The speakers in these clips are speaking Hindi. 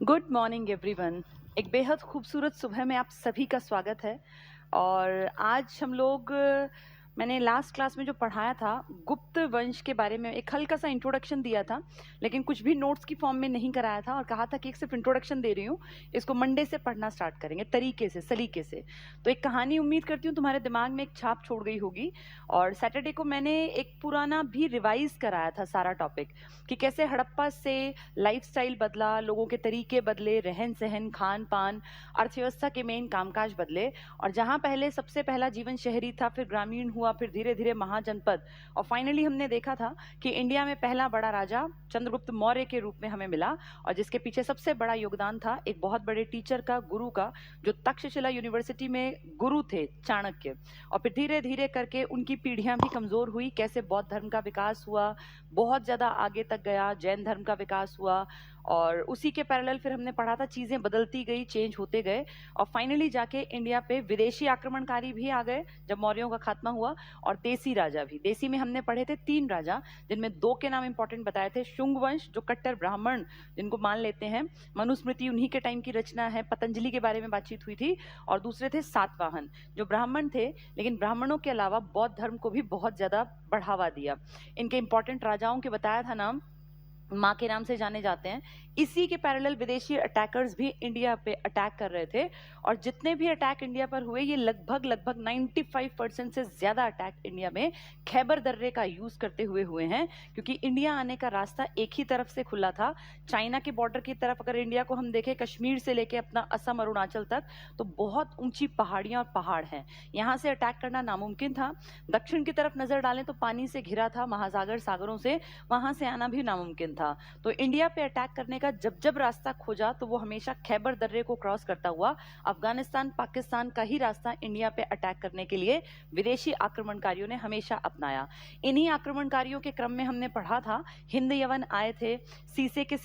Good morning everyone. एक बेहद खूबसूरत सुबह में आप सभी का स्वागत है। और आज हम लोग मैंने लास्ट क्लास में जो पढ़ाया था गुप्त वंश के बारे में एक हल्का सा इंट्रोडक्शन दिया था, लेकिन कुछ भी नोट्स की फॉर्म में नहीं कराया था और कहा था कि एक सिर्फ इंट्रोडक्शन दे रही हूँ, इसको मंडे से पढ़ना स्टार्ट करेंगे तरीके से सलीके से। तो एक कहानी उम्मीद करती हूँ तुम्हारे दिमाग में एक छाप छोड़ गई होगी। और सैटरडे को मैंने एक पुराना भी रिवाइज कराया था सारा टॉपिक कि कैसे हड़प्पा से लाइफस्टाइल बदला, लोगों के तरीके बदले, रहन सहन, खान पान, अर्थव्यवस्था के मेन कामकाज बदले। और जहां पहले सबसे पहला जीवन शहरी था, फिर ग्रामीण हुआ, फिर धीरे धीरे महाजनपद, और फाइनली हमने देखा था कि इंडिया में पहला बड़ा राजा चंद्रगुप्त मौर्य के रूप में हमें मिला, और जिसके पीछे सबसे बड़ा योगदान था एक बहुत बड़े टीचर का, गुरु का, जो तक्षशिला यूनिवर्सिटी में गुरु थे, चाणक्य। और फिर धीरे धीरे करके उनकी पीढ़ियां भी कमजोर हुई, कैसे बौद्ध धर्म का विकास हुआ, बहुत ज्यादा आगे तक गया, जैन धर्म का विकास हुआ, और उसी के पैरेलल फिर हमने पढ़ा था चीजें बदलती गई, चेंज होते गए, और फाइनली जाके इंडिया पे विदेशी आक्रमणकारी भी आ गए जब मौर्यों का खात्मा हुआ, और देसी राजा भी। देसी में हमने पढ़े थे 3 राजा, जिनमें 2 के नाम इंपॉर्टेंट बताए थे। शुंग वंश, जो कट्टर ब्राह्मण जिनको मान लेते हैं, मनुस्मृति उन्हीं के टाइम की रचना है, पतंजलि के बारे में बातचीत हुई थी। और दूसरे थे सातवाहन, जो ब्राह्मण थे लेकिन ब्राह्मणों के अलावा बौद्ध धर्म को भी बहुत ज्यादा बढ़ावा दिया। इनके इंपॉर्टेंट राजाओं के बताया था नाम, माँ के नाम से जाने जाते हैं। इसी के पैरेलल विदेशी अटैकर्स भी इंडिया पे अटैक कर रहे थे, और जितने भी अटैक इंडिया पर हुए, ये लगभग 95% से ज्यादा अटैक इंडिया में खैबर दर्रे का यूज करते हुए हुए हैं, क्योंकि इंडिया आने का रास्ता एक ही तरफ से खुला था, चाइना के बॉर्डर की तरफ। अगर इंडिया को हम देखें, कश्मीर से लेके अपना असम, अरुणाचल तक, तो बहुत ऊंची पहाड़ियां और पहाड़ हैं, यहाँ से अटैक करना नामुमकिन था। दक्षिण की तरफ नजर डालें तो पानी से घिरा था, महासागर, सागरों से, वहां से आना भी नामुमकिन था। तो इंडिया पे अटैक करने का जब जब रास्ता खोजा, तो वो हमेशा खैबर दर्रे को क्रॉस करता हुआ अफगानिस्तान, पाकिस्तान का ही रास्ता इंडिया पे अटैक करने के लिए विदेशी आक्रमणकारियों ने हमेशा अपनाया। इन्हीं आक्रमणकारियों के क्रम में हमने पढ़ा था हिंद यवन आए थे, शीशे के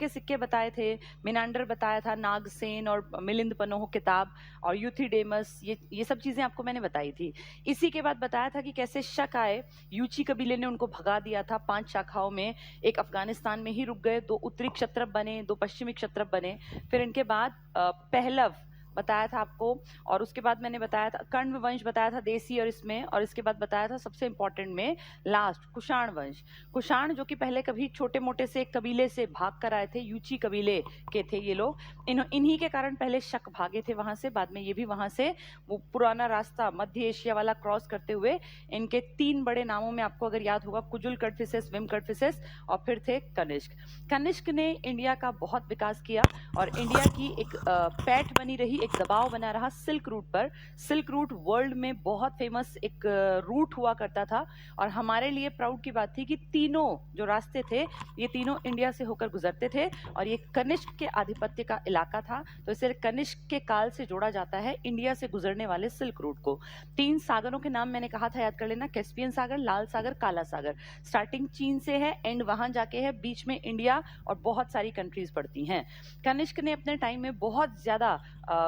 सिक्के बताए थे, मिनांडर बताया था, नागसेन और मिलिंद पनोह किताब, और यूथिडेमस, ये सब चीजें आपको मैंने बताई थी। इसी के बाद बताया था कि कैसे शक आए, यूची कबीले ने उनको भगा दिया था 5 शाखाओं में, एक अफगानिस्तान में ही रुक गए, 2 उत्तरी क्षत्रप बने, 2 पश्चिमी क्षत्रप बने। फिर इनके बाद पहलव बताया था आपको, और उसके बाद मैंने बताया था कण्व वंश बताया था देसी, और इसके बाद बताया था सबसे इंपॉर्टेंट में लास्ट कुषाण वंश। कुषाण जो कि पहले कभी छोटे मोटे से एक कबीले से भाग कर आए थे, यूची कबीले के थे ये लोग। इन्हीं के कारण पहले शक भागे थे वहां से, बाद में ये भी वहां से वो पुराना रास्ता मध्य एशिया वाला क्रॉस करते हुए, इनके 3 बड़े नामों में आपको अगर याद होगा, कुजुल कड़फिसेस, विम कड़फिसेस, और फिर थे कनिष्क। कनिष्क ने इंडिया का बहुत विकास किया, और इंडिया की एक पैठ बनी रही, एक दबाव बना रहा सिल्क रूट पर। सिल्क रूट वर्ल्ड में बहुत फेमस एक रूट हुआ करता था, और हमारे लिए प्राउड की बात थी कि तीनों जो रास्ते थे, ये तीनों इंडिया से होकर गुजरते थे, और ये कनिष्क के आधिपत्य का इलाका था, तो इसे कनिष्क के काल से जोड़ा जाता है इंडिया से गुजरने वाले सिल्क रूट को। 3 सागरों के नाम मैंने कहा था, याद कर लेना, कैस्पियन सागर, लाल सागर, काला सागर। स्टार्टिंग चीन से है, एंड वहां जाके है, बीच में इंडिया और बहुत सारी कंट्रीज पड़ती हैं। कनिष्क ने अपने टाइम में बहुत ज्यादा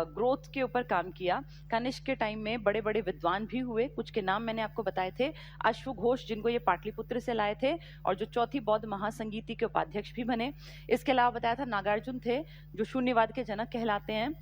ग्रोथ के ऊपर काम किया। कनिष्क के टाइम में बड़े बड़े विद्वान भी हुए, कुछ के नाम मैंने आपको बताए थे, अश्वघोष जिनको ये पाटलिपुत्र से लाए थे, और जो चौथी बौद्ध महासंगीति के उपाध्यक्ष भी बने। इसके अलावा बताया था नागार्जुन थे, जो शून्यवाद के जनक कहलाते हैं,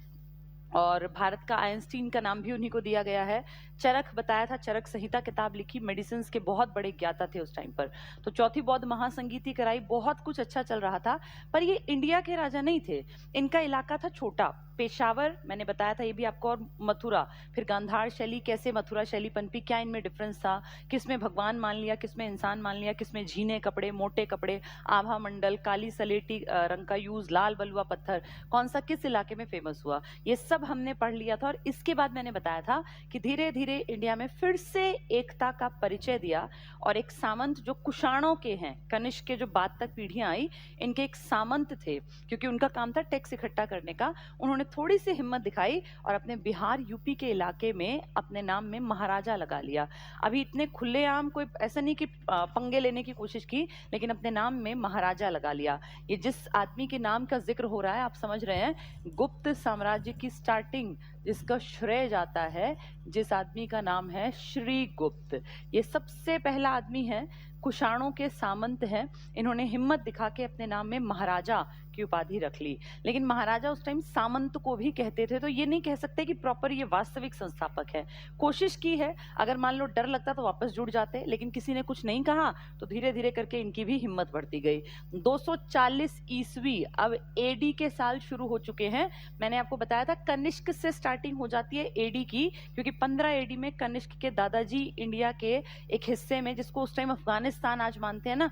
और भारत का आइंस्टीन का नाम भी उन्हीं को दिया गया है। चरक बताया था, चरक संहिता किताब लिखी, मेडिसिन के बहुत बड़े ज्ञाता थे उस टाइम पर। तो चौथी बौद्ध महासंगीति कराई, बहुत कुछ अच्छा चल रहा था, पर ये इंडिया के राजा नहीं थे, इनका इलाका था छोटा। पेशावर मैंने बताया था ये भी आपको, और मथुरा। फिर गांधार शैली, कैसे मथुरा शैली पनपी, क्या इनमें डिफरेंस था, किसमें भगवान मान लिया, किसमें इंसान मान लिया, किसमें झीने कपड़े, मोटे कपड़े, आभा मंडल, काली सलेटी रंग का यूज, लाल बलुआ पत्थर, कौन सा किस इलाके में फेमस हुआ, ये सब हमने पढ़ लिया था। और इसके बाद मैंने बताया था कि धीरे धीरे इंडिया में फिर से एकता का परिचय दिया, और एक सामंत जो कुषाणों के हैं, कनिष्क के जो बाद तक पीढ़ियां आई, इनके एक सामंत थे, क्योंकि उनका काम था टैक्स इकट्ठा करने का। उन्होंने थोड़ी सी हिम्मत दिखाई और अपने बिहार यूपी के इलाके में अपने नाम में महाराजा लगा लिया। अभी इतने खुलेआम कोई ऐसा नहीं कि पंगे लेने की कोशिश की, लेकिन अपने नाम में महाराजा लगा लिया। ये जिस आदमी के नाम का जिक्र हो रहा है, आप समझ रहे हैं, गुप्त साम्राज्य की स्टार्टिंग जिसका श्रेय जाता है जिस आदमी का नाम है श्रीगुप्त। ये सबसे पहला आदमी है, कुषाणों के सामंत हैं। इन्होंने हिम्मत दिखा के अपने नाम में महाराजा की उपाधि रख ली, लेकिन महाराजा उस टाइम सामंत को भी कहते थे, तो ये नहीं कह सकते कि प्रॉपर ये वास्तविक संस्थापक है। कोशिश की है, अगर मान लो डर लगता तो वापस जुड़ जाते, लेकिन किसी ने कुछ नहीं कहा तो धीरे धीरे करके इनकी भी हिम्मत बढ़ती गई। 240 ईस्वी, अब एडी के साल शुरू हो चुके हैं। मैंने आपको बताया था कनिष्क से स्टार्टिंग हो जाती है एडी की, क्योंकि 15 एडी में कनिष्क के दादाजी इंडिया के एक हिस्से में, जिसको उस टाइम अफगानिस्तान आज मानते हैं ना,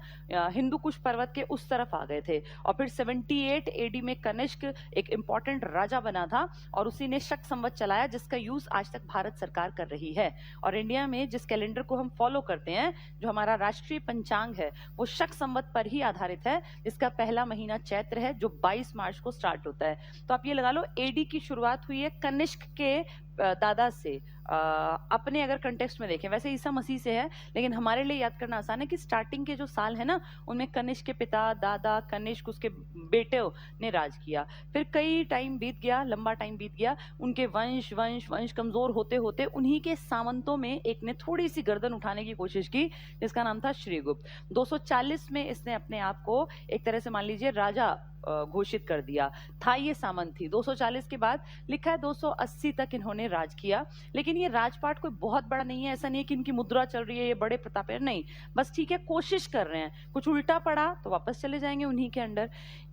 हिंदू कुश पर्वत के उस तरफ आ गए थे। और फिर 78 एडी में कनिष्क एक इंपॉर्टेंट राजा बना था और उसी ने शक संवत चलाया, जिसका यूज आज तक भारत सरकार कर रही है। और इंडिया में जिस कैलेंडर को हम फॉलो करते हैं, जो हमारा राष्ट्रीय पंचांग है, वो शक संवत पर ही आधारित है, जिसका पहला महीना चैत्र है, जो 22 मार्च को स्टार्ट होता है। तो आप ये लगा लो एडी की शुरुआत हुई है कनिष्क के दादा से। अपने अगर कंटेक्स्ट में देखें, वैसे ईसा मसीह से है, लेकिन हमारे लिए याद करना आसान है कि स्टार्टिंग के जो साल है ना, उनमें कनिष्क के पिता, दादा, कनिष्क उसके बेटे ने राज किया। फिर कई टाइम बीत गया, लंबा टाइम बीत गया, उनके वंश वंश वंश कमजोर होते होते उन्हीं के सामंतों में एक ने थोड़ी सी गर्दन उठाने की कोशिश की, जिसका नाम था श्रीगुप्त। 240 में इसने अपने आप को एक तरह से मान लीजिए राजा घोषित कर दिया था। ये सामंत थी। 240 के बाद लिखा है 280 तक इन्होंने राज किया, लेकिन ये राजपाट कोई बहुत बड़ा नहीं है। ऐसा नहीं है कि इनकी मुद्रा चल रही है, ये बड़े प्रताप है, नहीं, बस ठीक है, कोशिश कर रहे हैं। कुछ उल्टा पड़ा तो वापस चले जाएंगे उन्हीं के अंडर।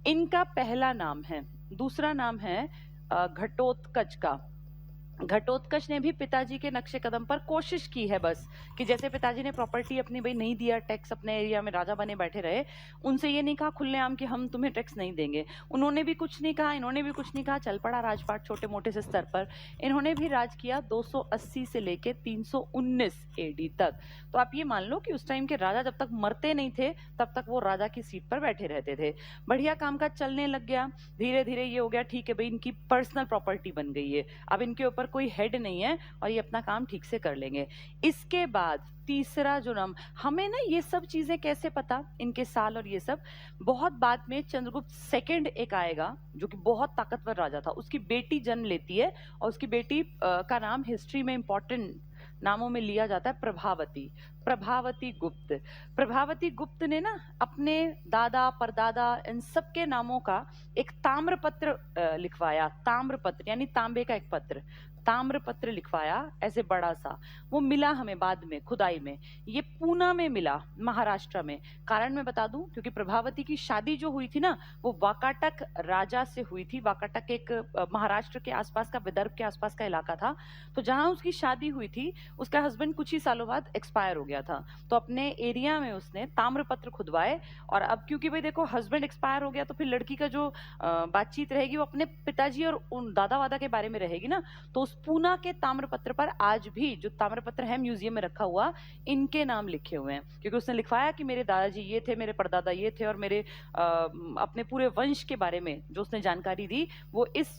इनका पहला नाम है, दूसरा नाम है घटोत्कच का। घटोत्कच ने भी पिताजी के नक्शे कदम पर कोशिश की है, बस कि जैसे पिताजी ने प्रॉपर्टी अपनी भाई नहीं दिया, टैक्स अपने एरिया में राजा बने बैठे रहे, उनसे ये नहीं कहा खुलेआम कि हम तुम्हें टैक्स नहीं देंगे। उन्होंने भी कुछ नहीं कहा, इन्होंने भी कुछ नहीं कहा, चल पड़ा राजपाट छोटे मोटे से स्तर पर। इन्होंने भी राज किया 280 से लेके 319 एडी तक। तो आप ये मान लो कि उस टाइम के राजा जब तक मरते नहीं थे तब तक वो राजा की सीट पर बैठे रहते थे। बढ़िया कामकाज चलने लग गया। धीरे धीरे ये हो गया, ठीक है भाई, इनकी पर्सनल प्रॉपर्टी बन गई है, अब इनके ऊपर कोई हेड नहीं है और ये अपना काम ठीक से कर लेंगे। इसके बाद तीसरा जो नाम, हमें ना ये सब चीजें कैसे पता, इनके साल और ये सब, बहुत बाद में चंद्रगुप्त सेकंड एक आएगा जो कि बहुत ताकतवर राजा था। उसकी बेटी जन्म लेती है और उसकी बेटी का नाम हिस्ट्री में इंपॉर्टेंट नामों में लिया जाता है प्रभावती। प्रभावती गुप्त। प्रभावती गुप्त ने ना अपने दादा परदादा इन सब के नामों का एक ताम्रपत्र लिखवाया। ताम्रपत्र यानी तांबे का एक पत्र, ताम्रपत्र लिखवाया ऐसे बड़ा सा। वो मिला हमें बाद में खुदाई में, ये पूना में मिला, महाराष्ट्र में। कारण मैं बता दूं, क्योंकि प्रभावती की शादी जो हुई थी ना, वो वाकाटक राजा से हुई थी। वाकाटक एक महाराष्ट्र के आसपास का, विदर्भ के आसपास का इलाका था। तो जहां उसकी शादी हुई थी, उसका हस्बैंड कुछ ही सालों बाद एक्सपायर हो गया था। तो अपने एरिया में उसने ताम्रपत्र खुदवाए। और अब क्योंकि भाई देखो, हस्बैंड एक्सपायर हो गया तो फिर लड़की का जो बातचीत रहेगी वो अपने पिताजी और उन दादा वादा के बारे में रहेगी ना। तो पूना के ताम्रपत्र पर आज भी जो ताम्रपत्र है म्यूजियम में रखा हुआ, इनके नाम लिखे हुए हैं, क्योंकि उसने लिखवाया कि मेरे दादाजी ये थे, मेरे परदादा ये थे, और मेरे अपने पूरे वंश के बारे में जो उसने जानकारी दी वो इस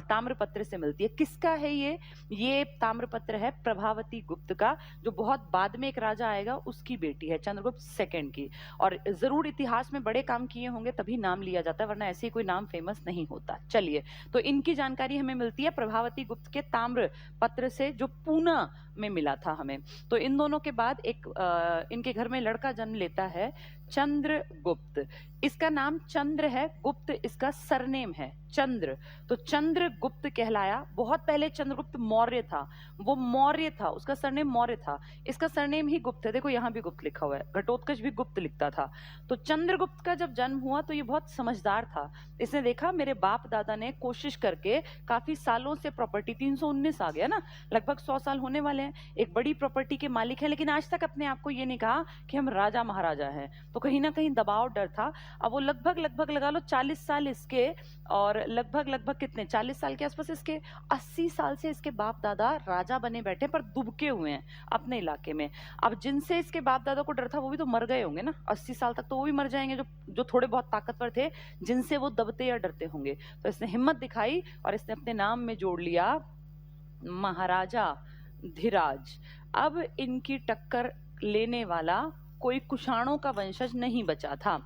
ताम्रपत्र से मिलती है। किसका है ये ताम्रपत्र है प्रभावती गुप्त का, जो बहुत बाद में एक राजा आएगा उसकी बेटी है, चंद्रगुप्त सेकंड की। और जरूर इतिहास में बड़े काम किए होंगे तभी नाम लिया जाता है, वरना ऐसे ही कोई नाम फेमस नहीं होता। चलिए, तो इनकी जानकारी हमें मिलती है प्रभावती गुप्त के ताम्र पत्र से, जो पूना में मिला था हमें। तो इन दोनों के बाद एक इनके घर में लड़का जन्म लेता है, चंद्रगुप्त। इसका नाम चंद्र है, गुप्त इसका सरनेम है चंद्र। तो चंद्रगुप्त कहलाया। बहुत पहले चंद्रगुप्त मौर्य था, वो मौर्य था, उसका सरनेम मौर्य था, इसका सरनेम ही गुप्त है। देखो यहाँ भी गुप्त लिखा हुआ है, घटोत्कच भी गुप्त लिखता था। तो चंद्रगुप्त का जब जन्म हुआ तो ये बहुत समझदार था। इसने देखा मेरे बाप दादा ने कोशिश करके काफी सालों से प्रॉपर्टी, 319 आ गया ना, लगभग 100 साल होने वाले हैं, एक बड़ी प्रॉपर्टी के मालिक है, लेकिन आज तक अपने आप को ये नहीं कहा कि हम राजा महाराजा हैं। तो कहीं ना कहीं दबाव, डर था। अब वो लगभग लगा लो 40 साल इसके, और लगभग कितने 40 साल के आसपास इसके, 80 साल से इसके बाप दादा राजा बने बैठे, पर दुबके हुए हैं अपने इलाके में। अब जिनसे इसके बाप दादा को डर था वो भी तो मर गए होंगे ना, 80 साल तक तो वो भी मर जाएंगे, जो थोड़े बहुत ताकतवर थे, जिनसे वो दबते या डरते होंगे। तो इसने हिम्मत दिखाई और इसने अपने नाम में जोड़ लिया महाराजा धीराज। अब इनकी टक्कर लेने वाला कोई कुषाणों का वंशज नहीं बचा था।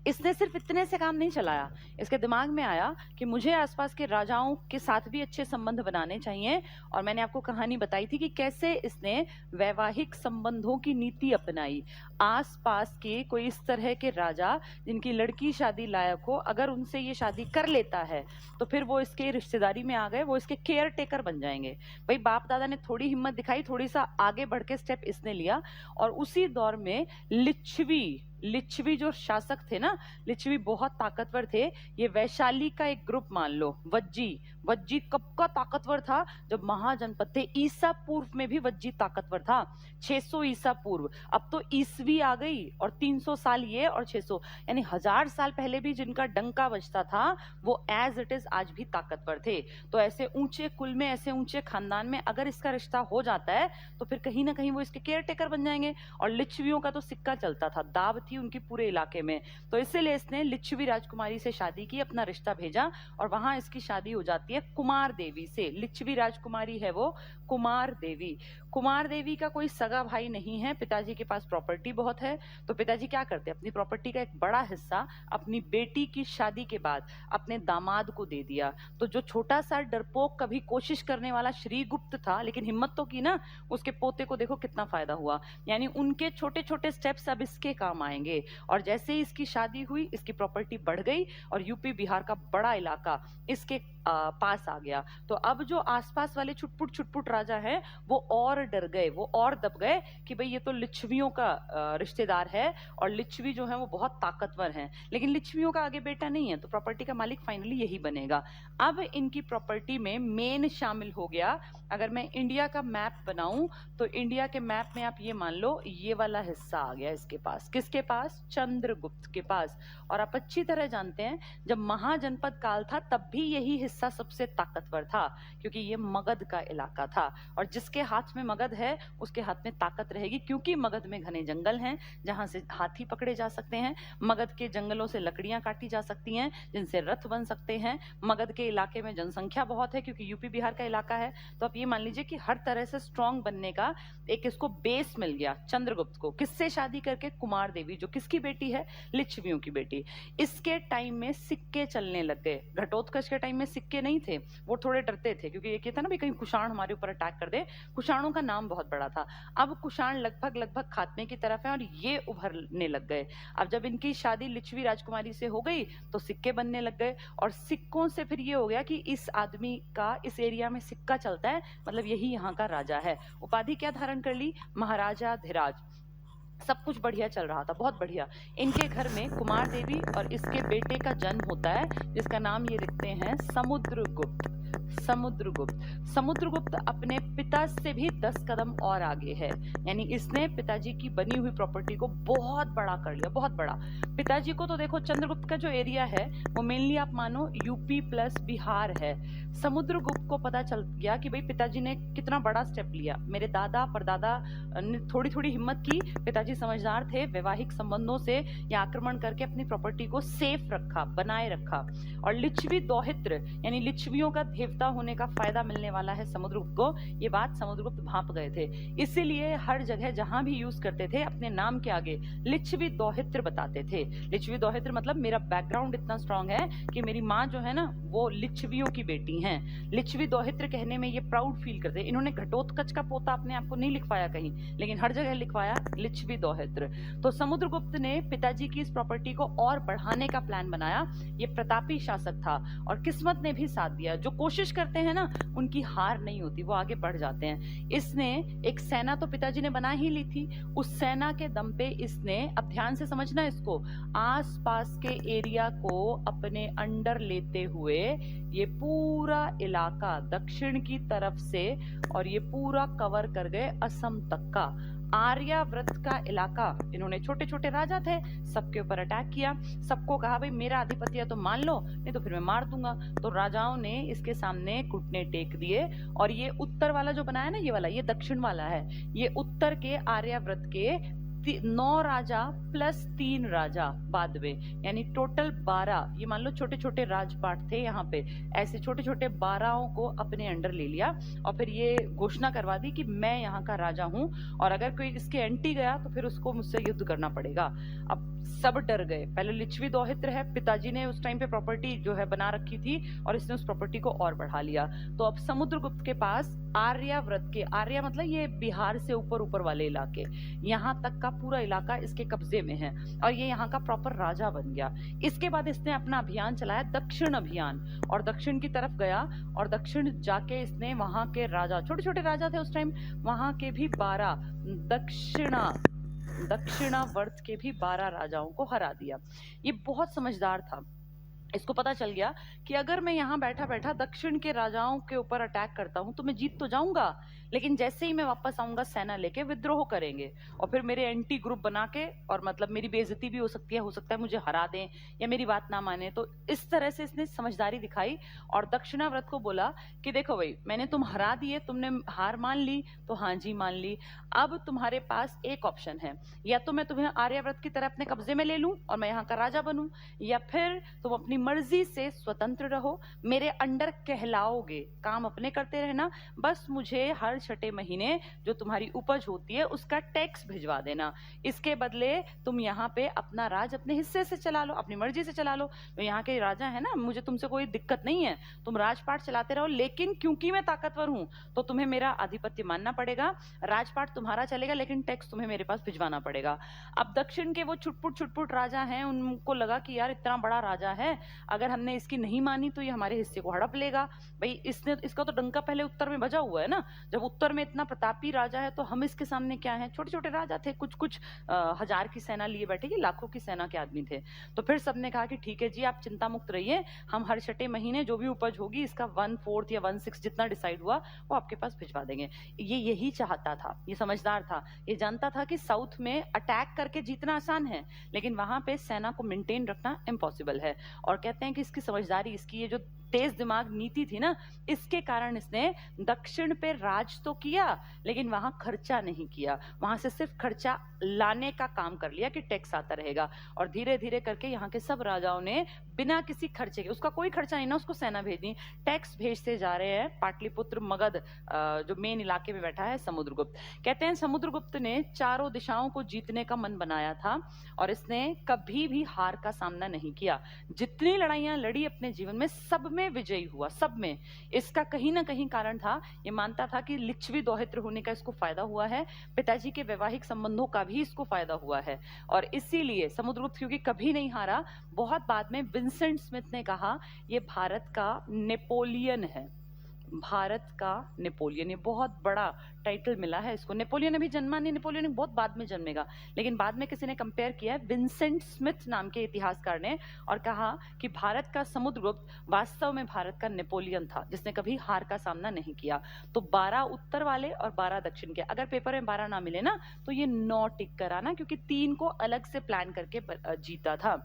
इसने सिर्फ इतने से काम नहीं चलाया, इसके दिमाग में आया कि मुझे आसपास के राजाओं के साथ भी अच्छे संबंध बनाने चाहिए। और मैंने आपको कहानी बताई थी कि कैसे इसने वैवाहिक संबंधों की नीति अपनाई। आसपास के कोई इस तरह के राजा जिनकी लड़की शादी लायक हो, अगर उनसे ये शादी कर लेता है तो फिर वो इसके रिश्तेदारी में आ गए, वो इसके केयर टेकर बन जाएंगे। भाई बाप दादा ने थोड़ी हिम्मत दिखाई, थोड़ी सा आगे बढ़ के स्टेप इसने लिया। और उसी दौर में लिच्छवी जो शासक थे ना, लिच्छवी बहुत ताकतवर थे। ये वैशाली का एक ग्रुप मान लो, वज्जी कब का ताकतवर था? जब महाजनपद थे। ईसा पूर्व में भी वज्जी ताकतवर था, 600 ईसा पूर्व। अब तो ईसवी आ गई और 300 साल ये और 600, यानी 1000 साल पहले भी जिनका डंका बजता था वो एज इट इज आज भी ताकतवर थे। तो ऐसे ऊंचे कुल में, ऐसे ऊंचे खानदान में अगर इसका रिश्ता हो जाता है तो फिर कहीं ना कहीं वो इसके केयर टेकर बन जाएंगे। और लिच्छवियों का तो सिक्का चलता था, दाव थी उनकी पूरे इलाके में। तो इसीलिए इसने लिच्छवी राजकुमारी से शादी की, अपना रिश्ता भेजा और वहां इसकी शादी हो जाती है कुमार देवी से। लिच्छवी राजकुमारी है वो कुमार देवी। कुमार देवी का कोई सगा भाई नहीं है, पिताजी के पास प्रॉपर्टी बहुत है। तो पिताजी क्या करते हैं, अपनी प्रॉपर्टी का एक बड़ा हिस्सा अपनी बेटी की शादी के बाद अपने दामाद को दे दिया। तो जो छोटा सा डरपोक कभी कोशिश करने वाला श्रीगुप्त था, लेकिन हिम्मत तो की ना, उसके पोते को देखो कितना फायदा हुआ। यानी उनके छोटे छोटे स्टेप्स अब इसके काम आएंगे। और जैसे ही इसकी शादी हुई, इसकी प्रॉपर्टी बढ़ गई और यूपी बिहार का बड़ा इलाका इसके पास आ गया। तो अब जो आसपास वाले छुटपुट राजा हैं वो और डर गए, वो और दब गए कि भाई ये तो लिच्छवियों का रिश्तेदार है और लिच्छवी जो है वो बहुत ताकतवर हैं, लेकिन लिच्छवियों का आगे बेटा नहीं है, तो प्रॉपर्टी का मालिक फाइनली यही बनेगा। अब इनकी प्रॉपर्टी में मेन शामिल हो गया, अगर मैं इंडिया का मैप बनाऊं तो इंडिया के मैप में आप ये मान लो ये वाला हिस्सा आ गया इसके पास। किसके पास? चंद्रगुप्त के पास। और आप अच्छी तरह जानते हैं जब महाजनपद काल था तब भी यही हिस्सा सबसे ताकतवर था, क्योंकि ये मगध का इलाका था। और जिसके हाथ में मगध है उसके हाथ में ताकत रहेगी, क्योंकि मगध में घने जंगल हैं जहां से हाथी पकड़े जा सकते हैं। मगध के जंगलों से लकड़ियां काटी जा सकती हैं जिनसे रथ बन सकते हैं। मगध के इलाके में जनसंख्या बहुत है क्योंकि यूपी बिहार का इलाका है। तो आप ये मान लीजिए कि हर तरह से स्ट्रांग बनने का एक इसको बेस मिल गया चंद्रगुप्त को। किससे शादी करके? कुमार देवी, जो किसकी बेटी है? लिच्छवियों की बेटी। इसके टाइम में सिक्के चलने लग गए। घटोत्कच के टाइम में सिक्के नहीं थे, वो थोड़े डरते थे क्योंकि ये था ना भी कहीं कुषाण हमारे ऊपर अटैक कर दे। कुषाणों का नाम बहुत बड़ा था। अब कुषाण लगभग खात्मे की तरफ है और ये उभरने लग गए। अब जब इनकी शादी लिच्छवी राजकुमारी से हो गई तो सिक्के बनने लग गए और सिक्कों से फिर ये हो गया कि इस आदमी का इस एरिया में सिक्का चलता है, मतलब यही यहाँ का राजा है। उपाधि क्या धारण कर ली? महाराजाधिराज। सब कुछ बढ़िया चल रहा था, बहुत बढ़िया। इनके घर में कुमार देवी और इसके बेटे का जन्म होता है जिसका नाम ये लिखते हैं समुद्रगुप्त। समुद्रगुप्त अपने पिता से भी 10 कदम और आगे है, यानी इसने पिताजी की बनी हुई प्रॉपर्टी को बहुत बड़ा कर लिया, बहुत बड़ा। पिताजी को तो देखो, चंद्रगुप्त का जो एरिया है वो मेनली आप मानो यूपी प्लस बिहार है। समुद्रगुप्त को पता चल गया कि भाई पिताजी ने कितना बड़ा स्टेप लिया। मेरे दादा परदादा ने थोड़ी थोड़ी हिम्मत की, पिताजी समझदार थे, वैवाहिक संबंधों से या आक्रमण करके अपनी प्रॉपर्टी को सेफ रखा, बनाए रखा। और लिच्छवी दौहित्र यानी लिच्छवियों का देवता होने का फायदा मिलने वाला है समुद्रगुप्त को, ये बात समुद्रगुप्त भांप गए थे। इसीलिए हर जगह जहां भी यूज करते थे अपने नाम के आगे लिच्छवी दौहित्र बताते थे। लिच्छवी दौहित्र मतलब मेरा बैकग्राउंड इतना स्ट्रांग है कि मेरी माँ जो है ना वो लिच्छवियों की बेटी हैं। लिच्छवी दौहित्र कहने में ये प्राउड फील करते। इन्होंने घटोत्कच का पोता अपने आप को नहीं लिखवाया कहीं, लेकिन हर जगह लिखवाया लिच्छवी दौहित्र। तो समुद्रगुप्त ने पिताजी की इस प्रॉपर्टी को और बढ़ाने का प्लान बनाया। ये प्रतापी शासक था और किस्मत ने भी साथ दिया। जो कोशिश करते हैं ना उनकी हार नहीं होती, वो आगे बढ़ जाते हैं। इसने एक सेना तो पिताजी ने बना ही ली थी, उस सेना के दम पे इसने, अब ध्यान से समझना इसको, आसपास के एरिया को अपने अंडर लेते हुए ये पूरा इलाका दक्षिण की तरफ से और ये पूरा कवर कर गए असम तक का आर्याव्रत का इलाका। इन्होंने छोटे छोटे राजा थे, सबके ऊपर अटैक किया, सबको कहा भाई मेरा आधिपत्य तो मान लो, नहीं तो फिर मैं मार दूंगा। तो राजाओं ने इसके सामने घुटने टेक दिए। और ये उत्तर वाला जो बनाया ना, ये वाला, ये दक्षिण वाला है, ये उत्तर के आर्याव्रत के 9 राजा प्लस 3 राजा बाद में, यानी टोटल 12। ये मान लो छोटे छोटे राजपाट थे यहाँ पे, ऐसे छोटे छोटे 12 को अपने अंडर ले लिया और फिर ये घोषणा करवा दी कि मैं यहाँ का राजा हूँ और अगर कोई इसके एंटी गया तो फिर उसको मुझसे युद्ध करना पड़ेगा। अब सब डर गए। पहले लिच्छवी दोहित्र है, पिताजी ने उस टाइम पे प्रॉपर्टी जो है बना रखी थी और इसने उस प्रॉपर्टी को और बढ़ा लिया। तो अब समुद्रगुप्त के पास आर्यावर्त के, आर्या मतलब ये बिहार से ऊपर ऊपर वाले इलाके, यहाँ तक का पूरा इलाका इसके कब्जे में है और ये यहाँ का प्रॉपर राजा बन गया। इसके बाद इसने अपना अभियान चलाया, दक्षिण अभियान, और दक्षिण की तरफ गया और दक्षिण जाके इसने वहां के राजा, छोटे छोटे राजा थे उस टाइम, वहां के भी 12 दक्षिणावर्त के भी 12 राजाओं को हरा दिया। ये बहुत समझदार था। इसको पता चल गया कि अगर मैं यहाँ बैठा बैठा दक्षिण के राजाओं के ऊपर अटैक करता हूँ तो मैं जीत तो जाऊंगा, लेकिन जैसे ही मैं वापस आऊंगा सेना लेके विद्रोह करेंगे और फिर मेरे एंटी ग्रुप बना के, और मतलब मेरी बेइज्जती भी हो सकती है, हो सकता है मुझे हरा दें या मेरी बात ना माने। तो इस तरह से इसने समझदारी दिखाई और दक्षिणाव्रत को बोला कि देखो भाई, मैंने तुम हरा दिए, तुमने हार मान ली तो हाँ जी मान ली, अब तुम्हारे पास एक ऑप्शन है, या तो मैं तुम्हें आर्याव्रत की तरह अपने कब्जे में ले लूं और मैं यहाँ का राजा बनूं, या फिर तुम अपनी मर्जी से स्वतंत्र रहो, मेरे अंडर कहलाओगे, काम अपने करते रहना, बस मुझे हर छठे महीने जो तुम्हारी उपज होती है उसका टैक्स भिजवा देना, इसके बदले तुम यहाँ पे अपना राज अपने हिस्से से चला लो, अपनी मर्जी से चला लो, तो यहाँ के राजा है ना, मुझे तुमसे कोई दिक्कत नहीं है, तुम राजपाट चलाते रहो, लेकिन क्योंकि मैं ताकतवर हूं तो तुम्हें मेरा आधिपत्य मानना पड़ेगा, राजपाट तुम्हारा चलेगा लेकिन टैक्स तुम्हें मेरे पास भिजवाना पड़ेगा। अब दक्षिण के वो छुटपुट राजा हैं, उनको लगा कि यार इतना बड़ा राजा है, अगर हमने इसकी नहीं मानी तो ये हमारे हिस्से को हड़प लेगा, भाई इसका तो डंका पहले उत्तर में बजा हुआ है ना, जब उत्तर में इतना प्रतापी राजा है तो हम इसके सामने क्या है, छोटे छोटे राजा थे, कुछ हजार की सेना लिए बैठे, ये लाखों की सेना के आदमी थे। तो फिर सबने कहा कि ठीक है जी, आप चिंता मुक्त रहिए, हम हर छठे महीने जो भी उपज होगी इसका 1/4 या 1/6 जितना डिसाइड हुआ वो आपके पास भिजवा देंगे। ये यही चाहता था, ये समझदार था, ये जानता था कि साउथ में अटैक करके जीतना आसान है लेकिन वहां पे सेना को मेंटेन रखना इम्पॉसिबल है। और कहते हैं कि इसकी समझदारी, इसकी ये जो तेज दिमाग नीति थी ना, इसके कारण इसने दक्षिण पे राज तो किया लेकिन वहां खर्चा नहीं किया, वहां से सिर्फ खर्चा लाने का काम कर लिया कि टैक्स आता रहेगा, और धीरे धीरे करके यहाँ के सब राजाओं ने बिना किसी खर्चे के, उसका कोई खर्चा नहीं ना, उसको सेना भेजनी, टैक्स भेजते जा रहे हैं। पाटलिपुत्र मगध जो मेन इलाके में बैठा है समुद्रगुप्त, कहते हैं समुद्रगुप्त ने चारों दिशाओं को जीतने का मन बनाया था और इसने कभी भी हार का सामना नहीं किया, जितनी लड़ाइयां लड़ी अपने जीवन में सब में विजयी हुआ, सब में। इसका कहीं ना कहीं कारण था, ये मानता था कि लिच्छवी दोहित्र होने का इसको फायदा हुआ है, पिताजी के वैवाहिक संबंधों का भी इसको फायदा हुआ है, और इसीलिए समुद्रगुप्त क्योंकि कभी नहीं हारा, बहुत बाद में विंसेंट स्मिथ ने कहा ये भारत का नेपोलियन है, भारत का नेपोलियन, ये बहुत बड़ा टाइटल मिला है इसको। नेपोलियन अभी जन्मा नहीं, नेपोलियन बहुत बाद में जन्मेगा, लेकिन बाद में किसी ने कंपेयर किया है विंसेंट स्मिथ नाम के इतिहासकार ने, और कहा कि भारत का समुद्रगुप्त वास्तव में भारत का नेपोलियन था जिसने कभी हार का सामना नहीं किया। तो 12 उत्तर वाले और 12 दक्षिण के, अगर पेपर में 12 ना मिले ना तो ये 9 टिक कराना, क्योंकि 3 को अलग से प्लान करके जीता था।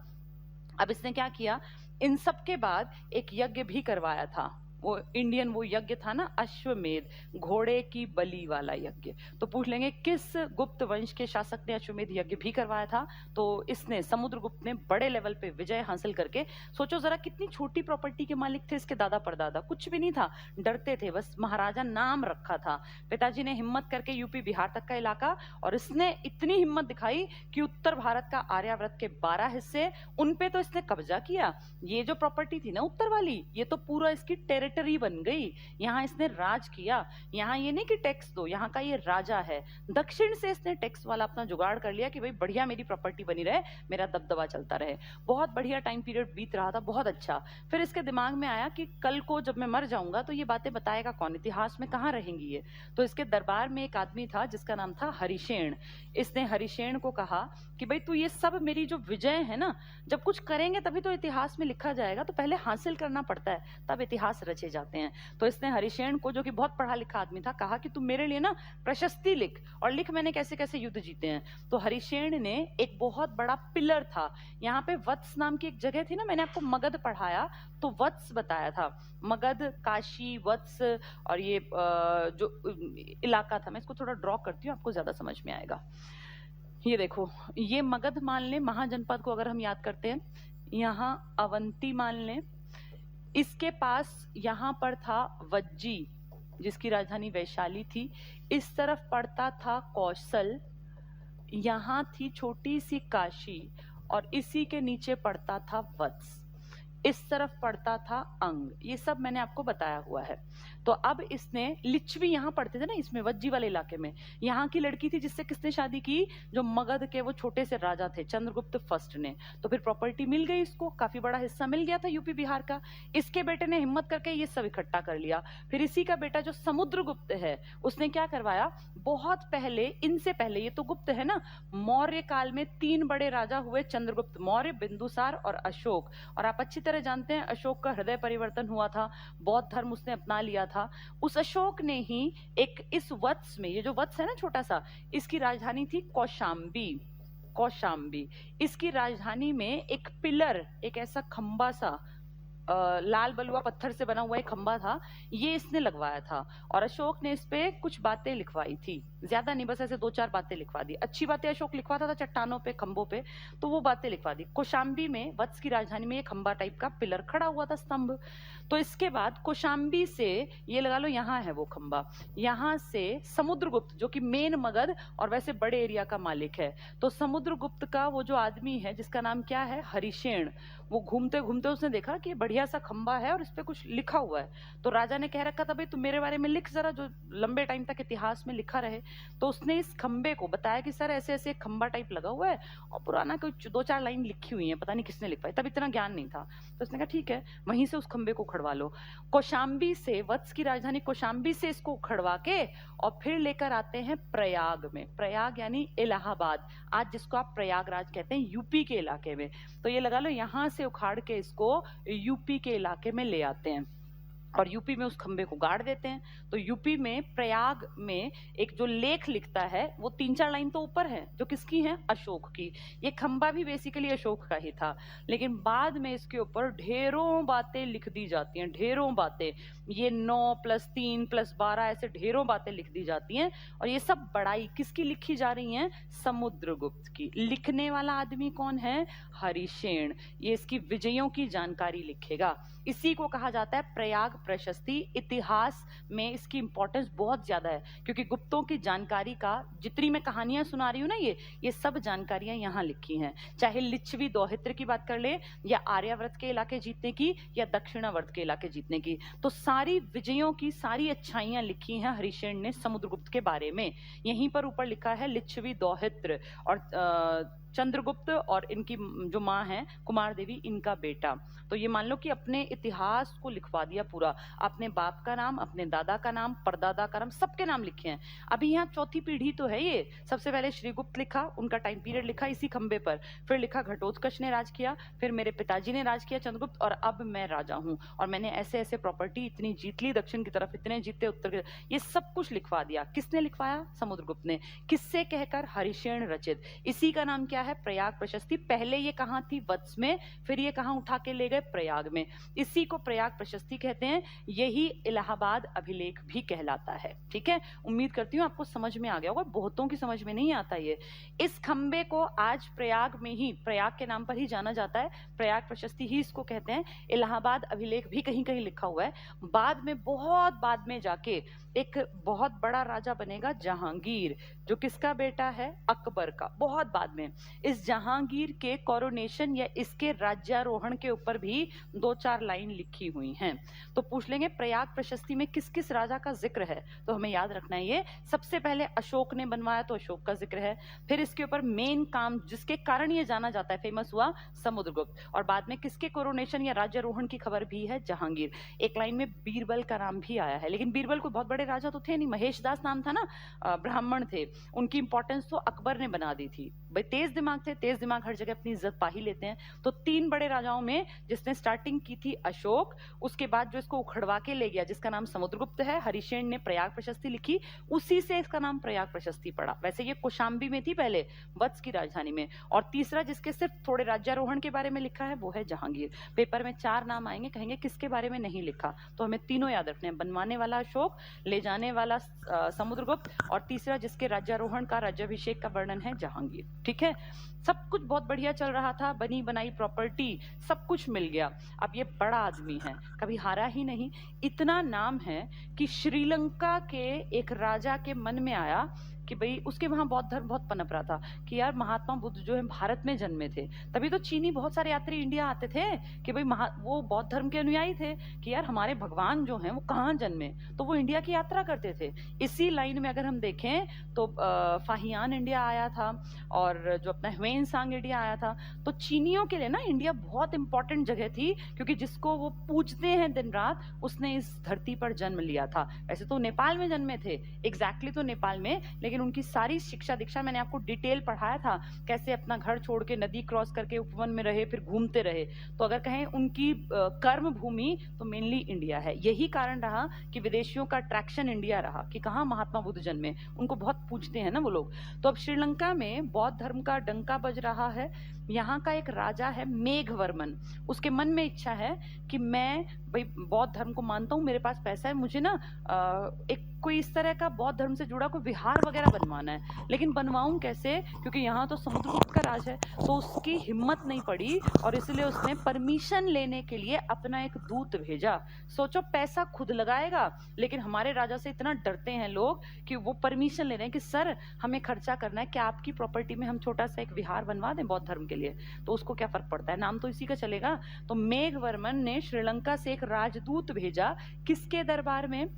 अब इसने क्या किया, इन सब के बाद एक यज्ञ भी करवाया था, वो इंडियन वो यज्ञ था ना, अश्वमेध, घोड़े की बलि वाला यज्ञ। तो पूछ लेंगे किस गुप्त वंश के शासक ने अश्वमेध यज्ञ भी करवाया था, तो इसने, समुद्रगुप्त ने बड़े लेवल पे विजय हासिल करके, सोचो जरा कितनी छोटी प्रॉपर्टी के मालिक थे इसके दादा परदादा, कुछ भी नहीं था, डरते थे, बस महाराजा नाम रखा था। पिताजी ने हिम्मत करके यूपी बिहार तक का इलाका, और इसने इतनी हिम्मत दिखाई कि उत्तर भारत का आर्यावर्त के 12 हिस्से, उन पे तो इसने कब्जा किया। ये जो प्रॉपर्टी थी ना उत्तर वाली, ये तो पूरा इसकी टेरिटरी बन गई, यहाँ इसने राज किया। यहाँ ये नहीं कि टैक्स दो, यहाँ का ये राजा है। दक्षिण से इसने टैक्स वाला अपना जुगाड़ कर लिया कि भाई बढ़िया मेरी प्रॉपर्टी बनी रहे, मेरा दबदबा चलता रहे। बहुत बढ़िया टाइम पीरियड बीत रहा था, बहुत अच्छा। फिर इसके दिमाग में आया कि कल को जब मैं मर जाऊंगा तो ये बातें बताएगा कौन, इतिहास में कहाँ रहेंगी ये। तो इसके दरबार में एक आदमी था जिसका नाम था हरिशेन। इसने हरिशेन को कहा कि भाई तू ये सब मेरी जो विजय है ना, जब कुछ करेंगे तभी तो इतिहास में लिखा जाएगा, तो पहले हासिल करना पड़ता है तब इतिहास रचे जाते हैं। तो इसने हरिशेन को, जो कि बहुत पढ़ा लिखा आदमी था, कहा कि तू मेरे लिए ना प्रशस्ति लिख, और लिख मैंने कैसे कैसे युद्ध जीते हैं। तो हरिशेन ने एक बहुत बड़ा पिलर था, यहाँ पे वत्स नाम की एक जगह थी ना, मैंने आपको मगध पढ़ाया तो वत्स बताया था, मगध, काशी, वत्स, और ये जो इलाका था, मैं इसको थोड़ा ड्रॉ करती हूँ आपको ज्यादा समझ में आएगा। ये देखो, ये मगध मान लें, महाजनपद को अगर हम याद करते हैं, यहाँ अवंती मान लें, इसके पास यहाँ पर था वज्जी जिसकी राजधानी वैशाली थी, इस तरफ पड़ता था कौशल, यहाँ थी छोटी सी काशी और इसी के नीचे पड़ता था वत्स, इस तरफ पड़ता था अंग। ये सब मैंने आपको बताया हुआ है। तो अब इसने, लिच्छवी यहाँ पढ़ते थे ना, इसमें वज्जी वाले इलाके में, यहाँ की लड़की थी जिससे किसने शादी की, जो मगध के वो छोटे से राजा थे चंद्रगुप्त फर्स्ट ने। तो फिर प्रॉपर्टी मिल गई इसको, काफी बड़ा हिस्सा मिल गया था यूपी बिहार का। इसके बेटे ने हिम्मत करके ये सब इकट्ठा कर लिया। फिर इसी का बेटा जो समुद्रगुप्त है, उसने क्या करवाया, बहुत पहले, इनसे पहले, ये तो गुप्त है ना, मौर्य काल में 3 बड़े राजा हुए, चंद्रगुप्त मौर्य, बिंदुसार और अशोक। और आप अच्छी तरह जानते हैं अशोक का हृदय परिवर्तन हुआ था, बौद्ध धर्म उसने अपना लिया था। उस अशोक ने ही एक, इस वत्स में, ये जो वत्स है ना छोटा सा, इसकी राजधानी थी कौशाम्बी। कौशाम्बी, इसकी राजधानी में एक पिलर, एक ऐसा खंबा सा, लाल बलुआ पत्थर से बना हुआ एक खंबा था, ये इसने लगवाया था। और अशोक ने इस पे कुछ बातें लिखवाई थी, ज्यादा नहीं, बस ऐसे 2-4 बातें लिखवा दी। अच्छी बातें अशोक लिखवाता था चट्टानों पे, खंबों पे, तो वो बातें लिखवा दी। कौशाम्बी में, वत्स की राजधानी में, एक खंबा टाइप का पिलर खड़ा हुआ था, स्तंभ। तो इसके बाद कौशाम्बी से, ये लगा लो यहाँ है वो खंबा, यहाँ से समुद्रगुप्त, जो कि मेन मगध और वैसे बड़े एरिया का मालिक है, तो समुद्रगुप्त का वो जो आदमी है जिसका नाम क्या है, हरिशेन, वो घूमते घूमते उसने देखा कि बढ़िया सा खंबा है और इस पे कुछ लिखा हुआ है। तो राजा ने कह रखा था, भाई तुम मेरे बारे में लिख जरा, जो लंबे टाइम तक इतिहास में लिखा रहे। तो उसने इस खंबे को बताया कि सर ऐसे ऐसे एक खंबा टाइप लगा हुआ है और पुराना कुछ 2-4 लाइन लिखी हुई है, पता नहीं किसने लिखवाई, तब इतना ज्ञान नहीं था। तो उसने कहा ठीक है, वहीं से उस खंबे को उखड़वा लो। कौशाम्बी से, वत्स की राजधानी कौशाम्बी से इसको उखड़वा के और फिर लेकर आते हैं प्रयाग में। प्रयाग यानी इलाहाबाद, आज जिसको आप प्रयागराज कहते हैं, यूपी के इलाके में। तो ये लगा लो, यहाँ से उखाड़ के इसको यूपी के इलाके में ले आते हैं और यूपी में उस खंबे को गाड़ देते हैं। तो यूपी में प्रयाग में एक जो लेख लिखता है, वो 3-4 लाइन तो ऊपर है, जो किसकी है, अशोक की। ये खंबा भी बेसिकली अशोक का ही था, लेकिन बाद में इसके ऊपर ढेरों बातें लिख दी जाती हैं, ढेरों बातें। ये 9 + 3 + 12 ऐसे ढेरों बातें लिख दी जाती हैं। और ये सब बड़ाई किसकी लिखी जा रही है, समुद्रगुप्त की। लिखने वाला आदमी कौन है, हरिशेन। ये इसकी विजयों की जानकारी लिखेगा। इसी को कहा जाता है प्रयाग प्रशस्ति। इतिहास में इसकी इंपॉर्टेंस बहुत ज्यादा है, क्योंकि गुप्तों की जानकारी का, जितनी मैं कहानियां सुना रही हूँ ना, ये सब जानकारियां यहाँ लिखी हैं। चाहे लिच्छवी दौहित्र की बात कर ले, या आर्यावर्त के इलाके जीतने की, या दक्षिणावर्त के इलाके जीतने की, तो सारी विजयों की सारी अच्छाइयां लिखी हैं हरिशेन ने समुद्रगुप्त के बारे में। यहीं पर ऊपर लिखा है लिच्छवी दौहित्र, और चंद्रगुप्त और इनकी जो माँ है कुमार देवी, इनका बेटा। तो ये मान लो कि अपने इतिहास को लिखवा दिया पूरा, अपने बाप का नाम, अपने दादा का नाम, परदादा का नाम, सबके नाम लिखे हैं। अभी यहाँ 4थी पीढ़ी तो है ये। सबसे पहले श्रीगुप्त लिखा, उनका टाइम पीरियड लिखा इसी खंबे पर, फिर लिखा घटोत्कच ने राज किया, फिर मेरे पिताजी ने राज किया चंद्रगुप्त, और अब मैं राजा हूँ और मैंने ऐसे ऐसे प्रॉपर्टी इतनी जीत ली दक्षिण की तरफ, इतने जीते उत्तर की, ये सब कुछ लिखवा दिया। किसने लिखवाया, समुद्रगुप्त ने। किससे कहकर, हरिशेन रचित। इसी का नाम क्या है, प्रयाग प्रशस्ति। पहले ये कहाँ थी, वत्स में, फिर ये कहाँ उठा के ले गए, प्रयाग में। इसी को प्रयाग प्रशस्ति कहते हैं। यही इलाहाबाद अभिलेख भी कहलाता है। ठीक है, उम्मीद करती हूँ आपको समझ में आ गया होगा, बहुतों की समझ में नहीं आता ये। इस खंबे को आज प्रयाग में ही, प्रयाग के नाम पर ही जाना जाता है, प्रयाग प्रशस्ति ही इसको कहते हैं। इलाहाबाद अभिलेख भी कहीं कहीं लिखा हुआ है। बाद में, बहुत बाद में जाके एक बहुत बड़ा राजा बनेगा जहांगीर, जो किसका बेटा है, अकबर का, बहुत बाद में। इस जहांगीर के कोरोनेशन या इसके राज्यारोहण के ऊपर भी 2-4 लाइन लिखी हुई हैं। तो पूछ लेंगे प्रयाग प्रशस्ति में किस किस राजा का जिक्र है, तो हमें याद रखना है ये। सबसे पहले अशोक ने बनवाया, तो अशोक का जिक्र है। फिर इसके ऊपर मेन काम जिसके कारण ये जाना जाता है, फेमस हुआ, समुद्रगुप्त। और बाद में किसके कोरोनेशन या राज्यारोहण की खबर भी है, जहांगीर। एक लाइन में बीरबल का नाम भी आया है, लेकिन बीरबल को बहुत बड़े राजा तो थे नहीं, महेश दास नाम था ना, ब्राह्मण थे, उनकी इंपॉर्टेंस तो अकबर ने बना दी थी। भाई तेज दिमाग थे, तेज दिमाग हर जगह अपनी इज्जत पा ही लेते हैं। तो 3 बड़े राजाओं में जिसने स्टार्टिंग की थी अशोक, उसके बाद जो इसको उखड़वा के ले गया जिसका नाम समुद्रगुप्त है, हरिशेन ने प्रयाग प्रशस्ति लिखी, उसी से इसका नाम प्रयाग प्रशस्ति पड़ा। वैसे ये कौशाम्बी में थी पहले, वत्स की राजधानी में। और तीसरा जिसके सिर्फ थोड़े राज्यारोहण के बारे में लिखा है वो है जहांगीर। पेपर में 4 नाम आएंगे, कहेंगे किसके बारे में नहीं लिखा, तो हमें तीनों याद रखने हैं, बनवाने वाला अशोक, ले जाने वाला समुद्रगुप्त, और तीसरा जिसके राज्यारोहण का राज्याभिषेक का वर्णन है जहांगीर। ठीक है, सब कुछ बहुत बढ़िया चल रहा था, बनी बनाई प्रॉपर्टी सब कुछ मिल गया। अब ये बड़ा आदमी है, कभी हारा ही नहीं। इतना नाम है कि श्रीलंका के एक राजा के मन में आया कि भाई उसके वहां बौद्ध धर्म बहुत पनप रहा था कि यार महात्मा बुद्ध जो है भारत में जन्मे थे, तभी तो चीनी बहुत सारे यात्री इंडिया आते थे कि भाई वो बौद्ध धर्म के अनुयायी थे कि यार हमारे भगवान जो हैं वो कहाँ जन्मे, तो वो इंडिया की यात्रा करते थे। इसी लाइन में अगर हम देखें तो फाहियान इंडिया आया था और जो अपना ह्वेनसांग इंडिया आया था। तो चीनियों के लिए ना इंडिया बहुत इंपॉर्टेंट जगह थी, क्योंकि जिसको वो पूजते हैं दिन रात उसने इस धरती पर जन्म लिया था। वैसे तो नेपाल में जन्मे थे, एग्जैक्टली तो नेपाल में, लेकिन उनकी सारी शिक्षा दीक्षा मैंने आपको डिटेल पढ़ाया था, कैसे अपना घर छोड़ के नदी क्रॉस करके उपवन में रहे, फिर घूमते रहे। तो अगर कहें उनकी कर्म भूमि तो मेनली इंडिया है। यही कारण रहा कि विदेशियों का अट्रैक्शन इंडिया रहा कि कहाँ महात्मा बुद्ध जन्मे, उनको बहुत पूजते हैं ना वो लोग। तो अब श्रीलंका में बौद्ध धर्म का डंका बज रहा है। यहाँ का एक राजा है मेघवर्मन, उसके मन में इच्छा है कि मैं भाई बौद्ध धर्म को मानता हूँ, मेरे पास पैसा है, मुझे ना एक कोई इस तरह का बौद्ध धर्म से जुड़ा कोई विहार वगैरह बनवाना है। लेकिन बनवाऊं कैसे, क्योंकि यहाँ तो समुद्रगुप्त का राज है। तो उसकी हिम्मत नहीं पड़ी और इसलिए उसने परमिशन लेने के लिए अपना एक दूत भेजा। सोचो पैसा खुद लगाएगा, लेकिन हमारे राजा से इतना डरते हैं लोग कि वो परमिशन ले रहे हैं कि सर हमें खर्चा करना है, क्या आपकी प्रॉपर्टी में हम छोटा सा एक विहार बनवा दें बौद्ध धर्म के लिए, तो उसको क्या फर्क पड़ता है, नाम तो इसी का चलेगा। तो मेघवर्मन ने श्रीलंका से एक राजदूत भेजा, किसके दरबार में,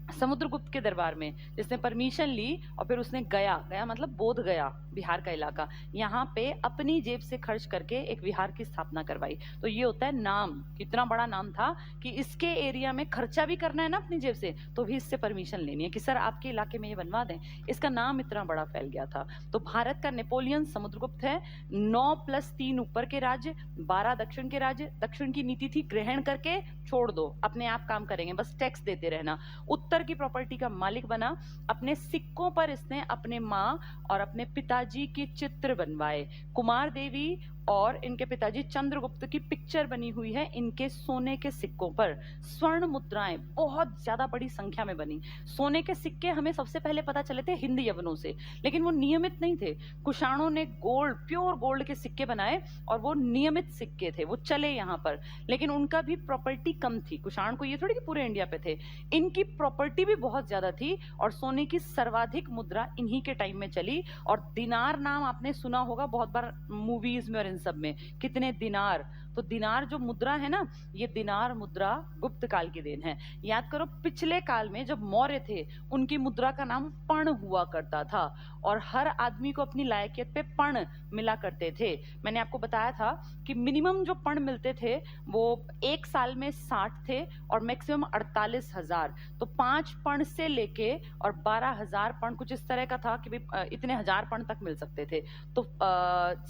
समुद्रगुप्त के दरबार में, जिसने परमिशन ली और फिर उसने गया मतलब बोध गया, बिहार का इलाका, यहाँ पे अपनी जेब से खर्च करके एक विहार की स्थापना करवाई। तो ये होता है नाम, कितना बड़ा नाम था कि इसके एरिया में खर्चा भी करना है ना अपनी जेब से, तो भी इससे परमिशन लेनी है कि सर आपके इलाके में ये बनवा दें। इसका नाम इतना बड़ा फैल गया था। तो भारत का नेपोलियन समुद्रगुप्त है। 9+3 ऊपर के राज्य, 12 दक्षिण के राज्य। दक्षिण की नीति थी ग्रहण करके छोड़ दो, अपने आप काम करेंगे, बस टैक्स देते रहना। उत्तर की प्रॉपर्टी का मालिक बना। अपने सिक्कों पर इसने अपने माँ और अपने पिताजी के चित्र बनवाए। कुमार देवी और इनके पिताजी चंद्रगुप्त की पिक्चर बनी हुई है इनके सोने के सिक्कों पर। स्वर्ण मुद्राएं बहुत ज्यादा बड़ी संख्या में बनी। सोने के सिक्के हमें सबसे पहले पता चले थे हिंद यवनों से, लेकिन वो नियमित नहीं थे। कुषाणों ने गोल्ड, प्योर गोल्ड के सिक्के बनाए और वो नियमित सिक्के थे, वो चले यहाँ पर, लेकिन उनका भी प्रॉपर्टी कम थी। कुषाण को ये थोड़ी कि पूरे इंडिया पे थे, इनकी प्रॉपर्टी भी बहुत ज्यादा थी और सोने की सर्वाधिक मुद्रा इन्हीं के टाइम में चली। और दिनार नाम आपने सुना होगा बहुत बार मूवीज में और इन सब में, कितने दिनार। तो दिनार जो मुद्रा है ना, ये दिनार मुद्रा गुप्त काल की देन है। याद करो पिछले काल में जब मौर्य थे उनकी मुद्रा का नाम पण हुआ करता था और हर आदमी को अपनी लायकियत पे पण मिला करते थे। मैंने आपको बताया था कि मिनिमम जो पण मिलते थे वो एक साल में 60 थे और मैक्सिमम 48,000। तो 5 पण से लेके और 12,000 पण, कुछ इस तरह का था कि भाई इतने हजार पण तक मिल सकते थे। तो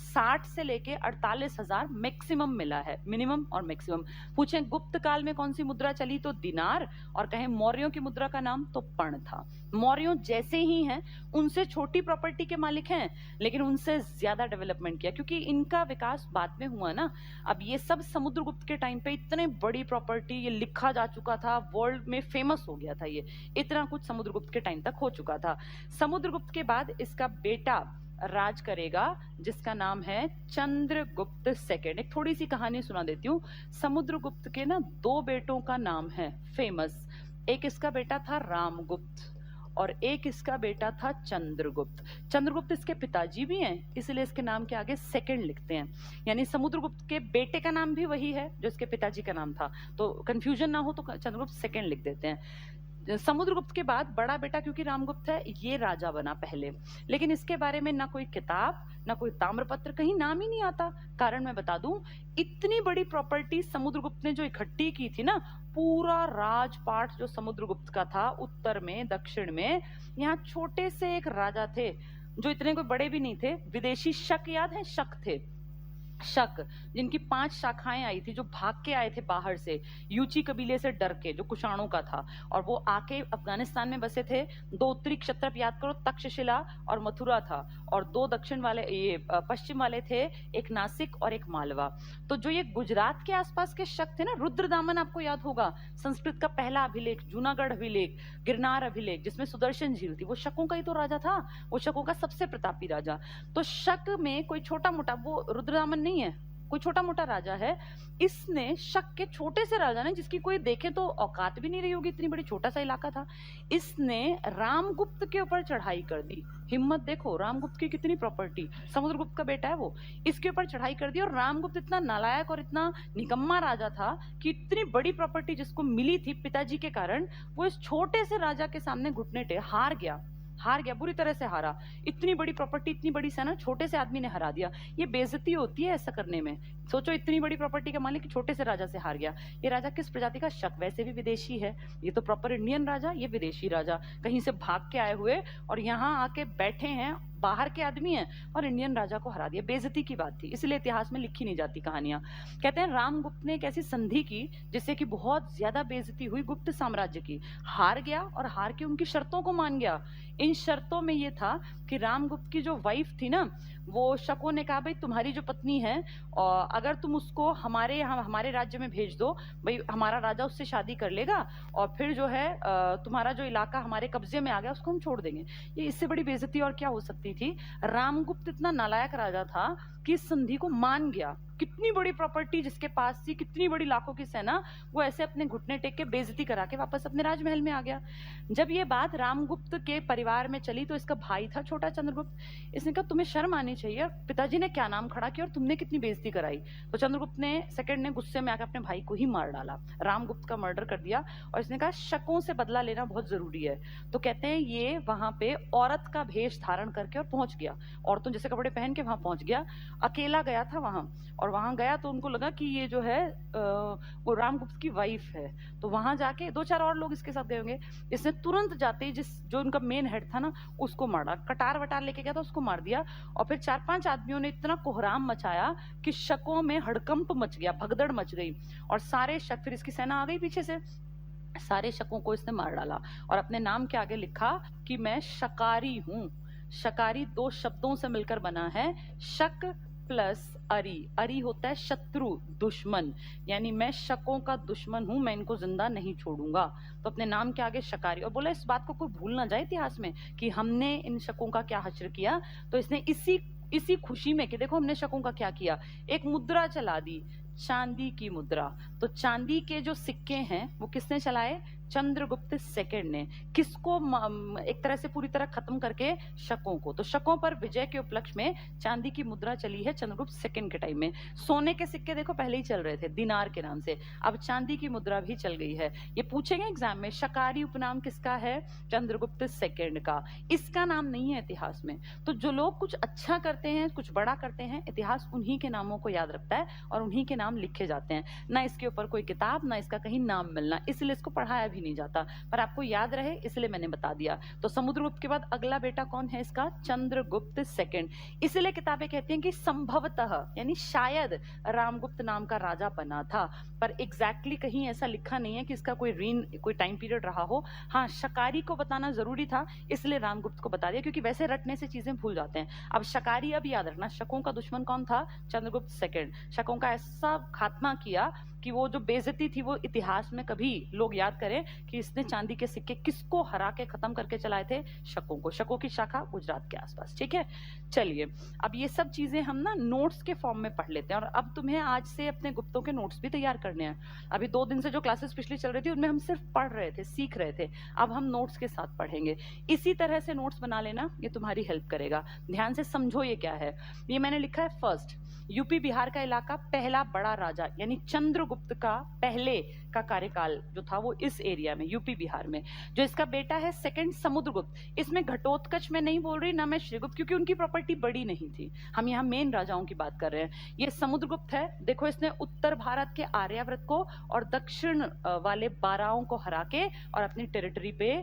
60 से लेके 48,000 मैक्सिमम मिला है, मिनिमम और मैक्सिमम। पूछें गुप्त काल में कौन सी मुद्रा चली, तो दिनार, और कहें मौर्यों की मुद्रा का नाम तो पण था। मौर्यों जैसे ही हैं, उनसे छोटी प्रॉपर्टी के मालिक हैं, लेकिन उनसे ज्यादा डेवलपमेंट किया क्योंकि इनका विकास बाद में हुआ ना। अब ये सब समुद्रगुप्त के टाइम पे इतने बड़ी प्रॉपर्टी, ये लिखा जा चुका था, वर्ल्ड में फेमस हो गया था, ये इतना कुछ समुद्रगुप्त के टाइम तक हो चुका था। समुद्रगुप्त के बाद इसका बेटा राज करेगा जिसका नाम है चंद्रगुप्त सेकेंड। एक थोड़ी सी कहानी सुना देती हूँ। समुद्रगुप्त के ना 2 बेटों का नाम है फेमस। एक इसका बेटा था रामगुप्त और एक इसका बेटा था चंद्रगुप्त। चंद्रगुप्त इसके पिताजी भी हैं, इसलिए इसके नाम के आगे सेकंड लिखते हैं। यानी समुद्रगुप्त के बेटे का नाम भी वही है जो इसके पिताजी का नाम था, तो कंफ्यूजन ना हो तो चंद्रगुप्त सेकंड लिख देते हैं। समुद्रगुप्त के बाद बड़ा बेटा, क्योंकि रामगुप्त है, ये राजा बना पहले, लेकिन इसके बारे में ना कोई किताब ना कोई ताम्रपत्र, कहीं नाम ही नहीं आता। कारण मैं बता दूं, इतनी बड़ी प्रॉपर्टी समुद्रगुप्त ने जो इकट्ठी की थी ना, पूरा राजपाट जो समुद्रगुप्त का था उत्तर में दक्षिण में, यहाँ छोटे से एक राजा थे जो इतने कोई बड़े भी नहीं थे। विदेशी शक याद है, शक थे, शक, जिनकी 5 शाखाएं आई थी, जो भाग के आए थे बाहर से, यूची कबीले से डर के, जो कुषाणों का था, और वो आके अफगानिस्तान में बसे थे। 2 उत्तरी क्षत्रप याद करो, तक्षशिला और मथुरा था, और 2 दक्षिण वाले, ये पश्चिम वाले थे, एक नासिक और एक मालवा। तो जो ये गुजरात के आसपास के शक थे ना, रुद्रदामन आपको याद होगा, संस्कृत का पहला अभिलेख, जूनागढ़ अभिलेख, गिरनार अभिलेख, जिसमें सुदर्शन झील थी, वो शकों का ही तो राजा था, वो शकों का सबसे प्रतापी राजा। तो शक में कोई छोटा मोटा, वो रुद्रदामन नहीं है, कोई छोटा मोटा राजा है। इसने शक के छोटे से राजा ने, जिसकी कोई देखे तो औकात भी नहीं रही होगी, इतनी बड़ी, छोटा सा इलाका था, इसने रामगुप्त के ऊपर चढ़ाई कर दी। हिम्मत देखो, रामगुप्त की कितनी प्रॉपर्टी, समुद्रगुप्त का बेटा है वो, इसके ऊपर चढ़ाई कर दी। और रामगुप्त इतना नालायक और इतना निकम्मा राजा था कि इतनी बड़ी प्रॉपर्टी जिसको मिली थी पिताजी के कारण, वो इस छोटे से राजा के सामने घुटने टेक हार गया, हार गया, बुरी तरह से हारा। इतनी बड़ी प्रॉपर्टी, इतनी बड़ी सेना, छोटे से आदमी ने हरा दिया। ये बेइज्जती होती है ऐसा करने में। सोचो, इतनी बड़ी प्रॉपर्टी का मालिक छोटे से राजा से हार गया। ये राजा किस प्रजाति का? शक, वैसे भी विदेशी है, ये तो प्रॉपर इंडियन राजा, ये विदेशी राजा, कहीं से भाग के आए हुए और यहाँ आके बैठे हैं, बाहर के आदमी हैं, और इंडियन राजा को हरा दिया। बेइज्जती की बात थी, इसलिए इतिहास में लिखी नहीं जाती कहानियां। कहते हैं रामगुप्त ने एक ऐसी संधि की जिससे कि बहुत ज्यादा बेइज्जती हुई गुप्त साम्राज्य की। हार गया, और हार के उनकी शर्तों को मान गया। इन शर्तों में ये था कि रामगुप्त की जो वाइफ थी ना, वो शकों ने कहा, भाई तुम्हारी जो पत्नी है, और अगर तुम उसको हमारे यहाँ, हमारे राज्य में भेज दो, भाई हमारा राजा उससे शादी कर लेगा, और फिर जो है तुम्हारा जो इलाका हमारे कब्जे में आ गया उसको हम छोड़ देंगे। ये इससे बड़ी बेइज्जती और क्या हो सकती थी। रामगुप्त इतना नालायक राजा था कि इस संधि को मान गया। कितनी बड़ी प्रॉपर्टी जिसके पास थी, कितनी बड़ी लाखों की सेना, वो ऐसे अपने घुटने टेक के बेइज्जती करा के वापस अपने राजमहल में आ गया। जब ये बात रामगुप्त के परिवार में चली तो इसका भाई था छोटा चंद्रगुप्त, इसने कहा तुम्हें शर्म आनी चाहिए, पिताजी ने क्या नाम खड़ा किया और तुमने कितनी बेइज्जती कराई। तो चंद्रगुप्त ने सेकंड ने गुस्से में आकर अपने भाई को ही मार डाला, रामगुप्त का मर्डर कर दिया, और इसने कहा शकों से बदला लेना बहुत जरूरी है। तो कहते हैं ये वहां पे औरत का भेष धारण करके और पहुंच गया, औरतों जैसे कपड़े पहन के वहां पहुंच गया। अकेला गया था वहां, और वहां गया तो उनको लगा कि ये जो है वो रामगुप्त की वाइफ है। तो वहां जाके 2-4 और लोग इसके साथ गए होंगे। इसने तुरंत जाते ही जो उनका मेन हेड था ना, उसको मारा, कटार वटार लेके गया था, उसको मार दिया। और फिर 4-5 आदमियों ने इतना कोहराम मचाया कि शकों में हड़कंप मच गया, भगदड़ मच गई, और सारे शक, फिर इसकी सेना आ गई पीछे से, सारे शकों को इसने मार डाला, और अपने नाम के आगे लिखा कि मैं शकारी हूं। शकारी 2 शब्दों से मिलकर बना है, शक प्लस अरी। अरी होता है शत्रु, दुश्मन, यानी मैं शकों का दुश्मन हूं, मैं इनको जिंदा नहीं छोड़ूंगा। तो अपने नाम के आगे शकारी, और बोला इस बात को कोई भूल ना जाए इतिहास में कि हमने इन शकों का क्या हश्र किया। तो इसने इसी खुशी में कि देखो हमने शकों का क्या किया, एक मुद्रा चला दी, चांदी की मुद्रा। तो चांदी के जो सिक्के हैं वो किसने चलाए? चंद्रगुप्त सेकंड ने। किसको? एक तरह से पूरी तरह खत्म करके शकों को। तो शकों पर विजय के उपलक्ष्य में चांदी की मुद्रा चली है चंद्रगुप्त सेकंड के टाइम में। सोने के सिक्के देखो पहले ही चल रहे थे दिनार के नाम से, अब चांदी की मुद्रा भी चल गई है। ये पूछेंगे एग्जाम में, शकारी उपनाम किसका है? चंद्रगुप्त सेकंड का। इसका नाम नहीं है इतिहास में। तो जो लोग कुछ अच्छा करते हैं, कुछ बड़ा करते हैं, इतिहास उन्हीं के नामों को याद रखता है और उन्हीं के नाम लिखे जाते हैं। ना इसके ऊपर कोई किताब, ना इसका कहीं नाम मिलना, इसलिए इसको पढ़ाया भी नहीं जाता, पर आपको याद रहे इसलिए मैंने बता दिया। तो समुद्रगुप्त के बाद अगला बेटा कौन है इसका? चंद्रगुप्त सेकंड। इसलिए किताबें कहती हैं कि संभवतः, यानी शायद रामगुप्त नाम का राजा बना था, पर एग्जैक्टली कहीं ऐसा लिखा नहीं है कि इसका कोई टाइम पीरियड रहा हो। हाँ, शकारी को बताना जरूरी था, इसलिए रामगुप्त को बता दिया, क्योंकि वैसे रटने से चीजें भूल जाते हैं। अब शकारी अब याद रखना, शकों का दुश्मन कौन था? चंद्रगुप्त सेकंड। शकों का ऐसा खात्मा किया कि वो जो बेइज्जती थी वो इतिहास में कभी लोग याद करें कि इसने चांदी के सिक्के किसको हरा के खत्म करके चलाए थे? शकों को। शकों की शाखा गुजरात के आसपास। ठीक है, चलिए अब ये सब चीजें हम ना नोट्स के फॉर्म में पढ़ लेते हैं, और अब तुम्हें आज से अपने गुप्तों के नोट्स भी तैयार करने हैं। अभी 2 दिन से जो क्लासेस पिछली चल रही थी उनमें हम सिर्फ पढ़ रहे थे, सीख रहे थे, अब हम नोट्स के साथ पढ़ेंगे। इसी तरह से नोट्स बना लेना, ये तुम्हारी हेल्प करेगा। ध्यान से समझो ये क्या है। ये मैंने लिखा है फर्स्ट, यूपी बिहार का इलाका, पहला बड़ा राजा यानी चंद्रगुप्त का पहले का कार्यकाल जो था वो इस एरिया में, यूपी बिहार में। जो इसका बेटा है सेकंड, समुद्रगुप्त। इसमें घटोत्कच में नहीं बोल रही ना मैं श्रीगुप्त, क्योंकि उनकी प्रॉपर्टी बड़ी नहीं थी, हम यहाँ मेन राजाओं की बात कर रहे हैं। ये समुद्रगुप्त है, देखो इसने उत्तर भारत के आर्यावर्त को और दक्षिण वाले बाराओं को हरा के और अपनी टेरिटरी पे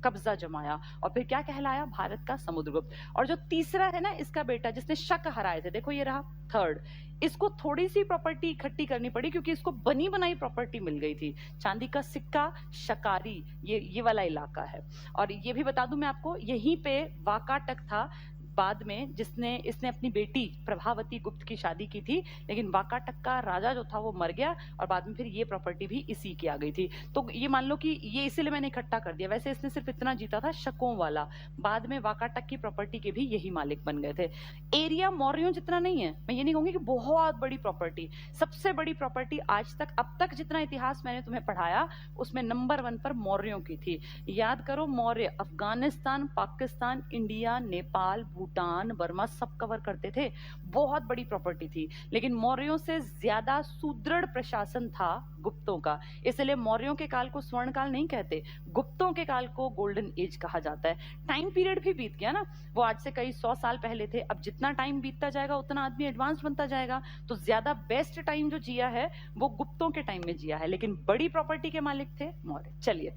कब्जा जमाया और फिर क्या कहलाया, भारत का समुद्रगुप्त। और जो तीसरा है ना इसका बेटा जिसने शक हराए थे, देखो ये रहा थर्ड, इसको थोड़ी सी प्रॉपर्टी इकट्ठी करनी पड़ी क्योंकि इसको बनी बनाई प्रॉपर्टी मिल गई थी। चांदी का सिक्का, शकारी, ये वाला इलाका है। और ये भी बता दूं मैं आपको, यहीं पे वाकाटक था बाद में, जिसने इसने अपनी बेटी प्रभावती गुप्त की शादी की थी, लेकिन वाकाटक का राजा जो था वो मर गया और बाद में फिर ये प्रॉपर्टी भी इसी की आ गई थी। तो ये मान लो कि ये इसीलिए मैंने इकट्ठा कर दिया, वैसे इसने सिर्फ इतना जीता था शकों वाला, बाद में वाकाटक की प्रॉपर्टी के भी यही मालिक बन गए थे। एरिया मौर्यों जितना नहीं है, मैं ये नहीं कहूंगी कि बहुत बड़ी प्रॉपर्टी, सबसे बड़ी प्रॉपर्टी आज तक, अब तक जितना इतिहास मैंने तुम्हें पढ़ाया उसमें नंबर 1 पर मौर्यों की थी। याद करो, मौर्य अफगानिस्तान, पाकिस्तान, इंडिया, नेपाल, भूटान, बर्मा सब कवर करते थे, बहुत बड़ी प्रॉपर्टी थी। लेकिन मौर्यों से ज्यादा सुदृढ़ प्रशासन था गुप्तों का, इसलिए मौर्यों के काल को स्वर्ण काल नहीं कहते, गुप्तों के काल को गोल्डन एज कहा जाता है। टाइम पीरियड भी बीत गया ना, वो आज से कई 100 साल पहले थे, अब जितना टाइम बीतता जाएगा उतना आदमी एडवांस बनता जाएगा, तो ज्यादा बेस्ट टाइम जो जिया है वो गुप्तों के टाइम में जिया है, लेकिन बड़ी प्रॉपर्टी के मालिक थे मौर्य। चलिए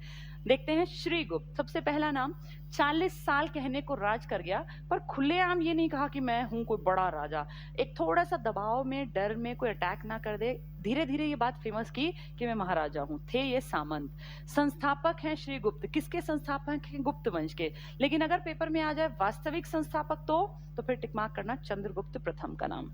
देखते हैं श्रीगुप्त। सबसे पहला नाम, 40 साल कहने को राज कर गया, पर खुलेआम ये नहीं कहा कि मैं हूं कोई बड़ा राजा, एक थोड़ा सा दबाव में, डर में, कोई अटैक ना कर दे, धीरे धीरे ये बात फेमस की कि मैं महाराजा हूं। थे ये सामंत। संस्थापक हैं श्रीगुप्त, किसके संस्थापक हैं, गुप्त वंश के। लेकिन अगर पेपर में आ जाए वास्तविक संस्थापक तो फिर टिक मार्क करना, चंद्रगुप्त प्रथम का नाम।